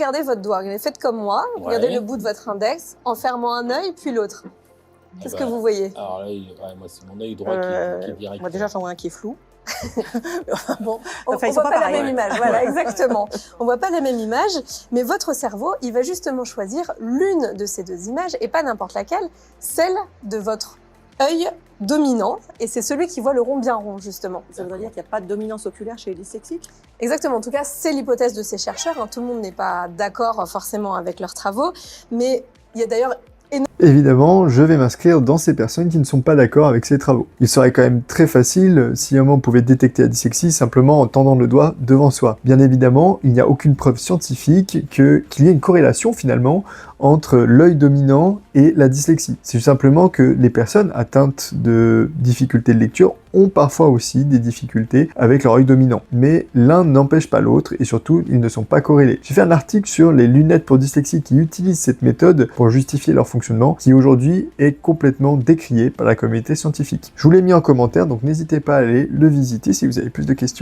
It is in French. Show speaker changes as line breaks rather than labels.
Regardez votre doigt, faites comme moi, regardez
Ouais.
le bout de votre index en fermant un œil puis l'autre. Qu'est-ce que vous voyez?
Alors là, moi, c'est mon œil droit qui est direct.
Moi, déjà, j'en vois un qui est flou.
Bon,
Enfin,
on
ils sont
voit
pas
pas la
pareils.
même image, voilà, exactement. On voit pas la même image, mais votre cerveau, il va justement choisir l'une de ces deux images, et pas n'importe laquelle, celle de votre œil dominant, et c'est celui qui voit le rond bien rond, justement.
Ça voudrait dire qu'il n'y a pas de dominance oculaire chez les dyslexiques?
Exactement, en tout cas, c'est l'hypothèse de ces chercheurs, hein. Tout le monde n'est pas d'accord forcément avec leurs travaux, mais il y a d'ailleurs
Évidemment, je vais m'inscrire dans ces personnes qui ne sont pas d'accord avec ces travaux. Il serait quand même très facile si un moment on pouvait détecter la dyslexie simplement en tendant le doigt devant soi. Bien évidemment, il n'y a aucune preuve scientifique qu'il y ait une corrélation finalement entre l'œil dominant et la dyslexie. C'est simplement que les personnes atteintes de difficultés de lecture ont parfois aussi des difficultés avec leur œil dominant. Mais l'un n'empêche pas l'autre et surtout, ils ne sont pas corrélés. J'ai fait un article sur les lunettes pour dyslexie qui utilisent cette méthode pour justifier leur fonctionnement, qui aujourd'hui est complètement décrié par la communauté scientifique. Je vous l'ai mis en commentaire, donc n'hésitez pas à aller le visiter si vous avez plus de questions.